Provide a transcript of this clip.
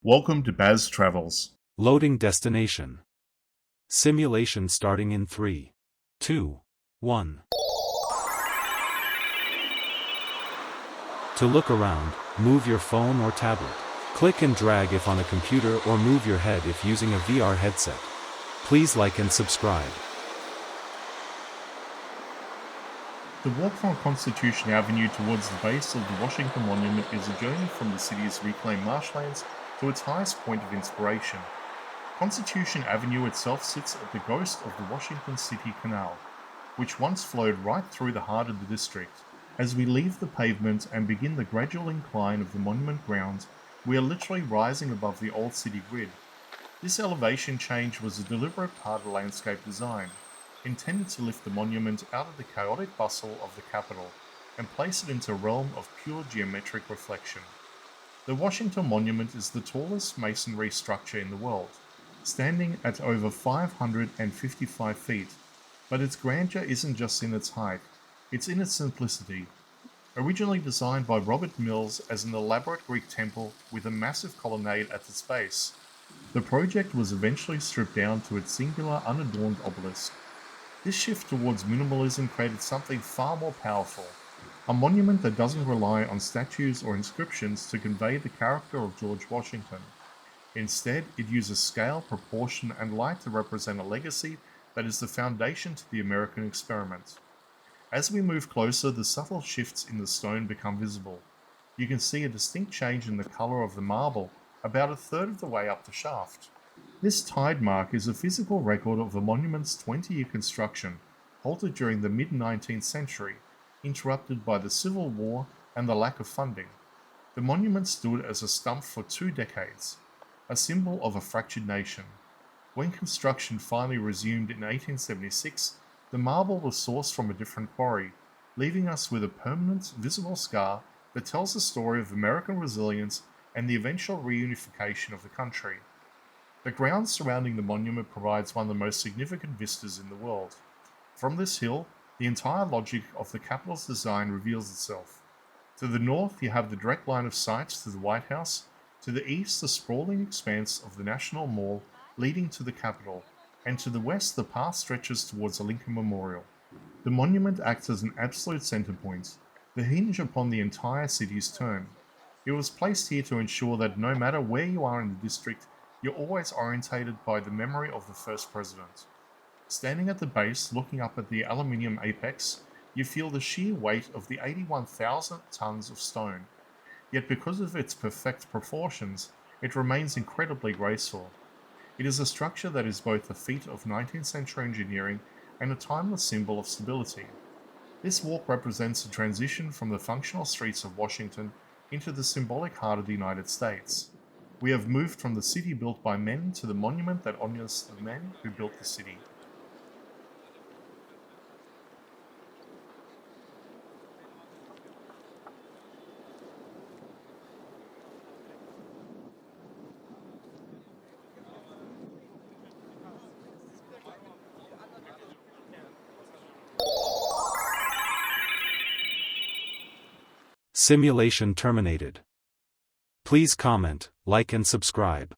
Welcome to Baz Travels. Loading destination. Simulation starting in 3, 2, 1. To look around, move your phone or tablet. Click and drag if on a computer or move your head if using a VR headset. Please like and subscribe. The walk from Constitution Avenue towards the base of the Washington Monument is a journey from the city's reclaimed marshlands to its highest point of inspiration. Constitution Avenue itself sits at the ghost of the Washington City Canal, which once flowed right through the heart of the district. As we leave the pavement and begin the gradual incline of the monument grounds, we are literally rising above the old city grid. This elevation change was a deliberate part of landscape design, intended to lift the monument out of the chaotic bustle of the capital and place it into a realm of pure geometric reflection. The Washington Monument is the tallest masonry structure in the world, standing at over 555 feet, but its grandeur isn't just in its height, it's in its simplicity. Originally designed by Robert Mills as an elaborate Greek temple with a massive colonnade at its base, the project was eventually stripped down to its singular unadorned obelisk. This shift towards minimalism created something far more powerful, a monument that doesn't rely on statues or inscriptions to convey the character of George Washington. Instead, it uses scale, proportion, and light to represent a legacy that is the foundation to the American experiment. As we move closer, the subtle shifts in the stone become visible. You can see a distinct change in the color of the marble about a third of the way up the shaft. This tide mark is a physical record of the monument's 20-year construction, halted during the mid-19th century, interrupted by the Civil War and the lack of funding. The monument stood as a stump for 2 decades, a symbol of a fractured nation. When construction finally resumed in 1876, the marble was sourced from a different quarry, leaving us with a permanent, visible scar that tells the story of American resilience and the eventual reunification of the country. The ground surrounding the monument provides one of the most significant vistas in the world. From this hill, the entire logic of the Capitol's design reveals itself. To the north, you have the direct line of sight to the White House. To the east, the sprawling expanse of the National Mall leading to the Capitol. And to the west, the path stretches towards the Lincoln Memorial. The monument acts as an absolute center point, the hinge upon the entire city's turn. It was placed here to ensure that no matter where you are in the district, you're always orientated by the memory of the first president. Standing at the base, looking up at the aluminium apex, you feel the sheer weight of the 81,000 tons of stone. Yet because of its perfect proportions, it remains incredibly graceful. It is a structure that is both a feat of 19th century engineering and a timeless symbol of stability. This walk represents a transition from the functional streets of Washington into the symbolic heart of the United States. We have moved from the city built by men to the monument that honors the men who built the city. Simulation terminated. Please comment, like and subscribe.